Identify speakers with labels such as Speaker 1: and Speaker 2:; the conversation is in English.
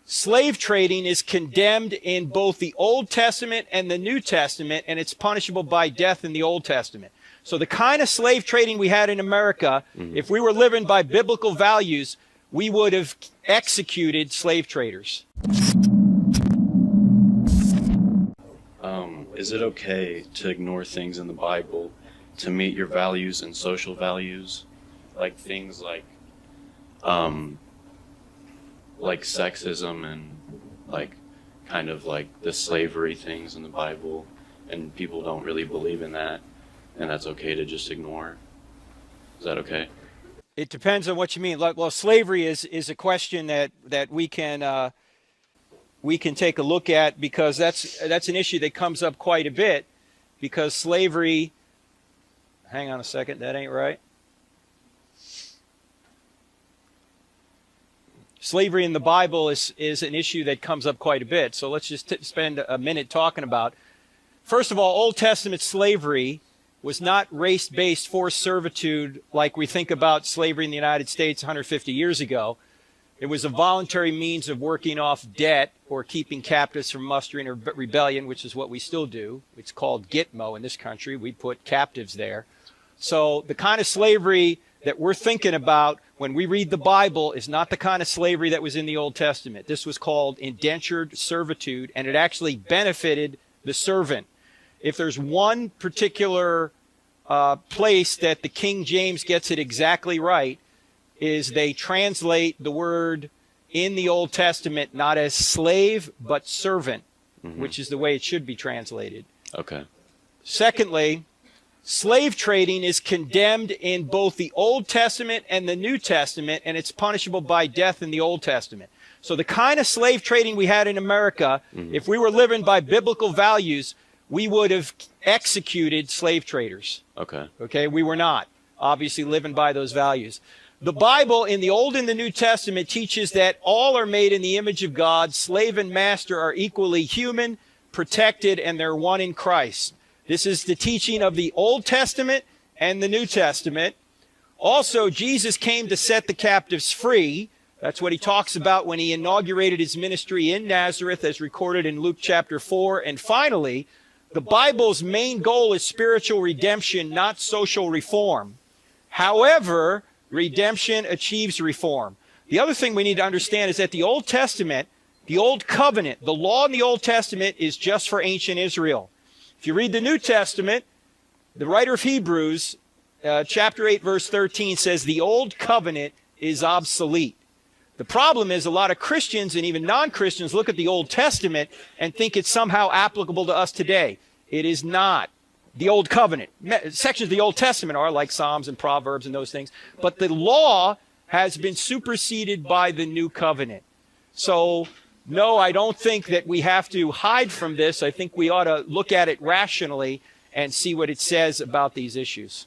Speaker 1: slave trading is condemned in both the Old Testament and the New Testament, and it's punishable by death in the Old Testament. So the kind of slave trading we had in America, if we were living by biblical values, we would have executed slave traders.
Speaker 2: Is it okay to ignore things in the Bible to meet your values and social values? Like things like sexism and kind of the slavery things in the Bible, and people don't really believe in that, and that's okay to just ignore? Is that okay?
Speaker 1: It depends on what you mean. Well, slavery is a question that we can take a look at, because that's an issue that comes up quite a bit, because slavery, hang on a second, that ain't right. Slavery in the Bible is an issue that comes up quite a bit. So let's just spend a minute talking about. First of all, Old Testament slavery was not race-based forced servitude like we think about slavery in the United States 150 years ago. It was a voluntary means of working off debt or keeping captives from mustering or rebellion, which is what we still do. It's called Gitmo in this country. We put captives there. So the kind of slavery that we're thinking about when we read the Bible is not the kind of slavery that was in the Old Testament. This was called indentured servitude, and it actually benefited the servant. If there's one particular place that the King James gets it exactly right, is they translate the word in the Old Testament not as slave but servant, which is the way it should be translated.
Speaker 2: Okay.
Speaker 1: Secondly, slave trading is condemned in both the Old Testament and the New Testament, and it's punishable by death in the Old Testament. So the kind of slave trading we had in America, if we were living by biblical values, we would have executed slave traders.
Speaker 2: Okay.
Speaker 1: Okay, we were not, obviously, living by those values. The Bible in the Old and the New Testament teaches that all are made in the image of God. Slave and master are equally human, protected, and they're one in Christ. This is the teaching of the Old Testament and the New Testament. Also, Jesus came to set the captives free. That's what he talks about when he inaugurated his ministry in Nazareth, as recorded in Luke chapter 4. And finally, the Bible's main goal is spiritual redemption, not social reform. However, redemption achieves reform. The other thing we need to understand is that the Old Testament, the Old Covenant, the law in the Old Testament is just for ancient Israel. If you read the New Testament, the writer of Hebrews, chapter 8, verse 13 says the Old Covenant is obsolete. The problem is a lot of Christians and even non-Christians look at the Old Testament and think it's somehow applicable to us today. It is not. The Old Covenant, sections of the Old Testament are like Psalms and Proverbs and those things, but the law has been superseded by the New Covenant. So, no, I don't think that we have to hide from this. I think we ought to look at it rationally and see what it says about these issues.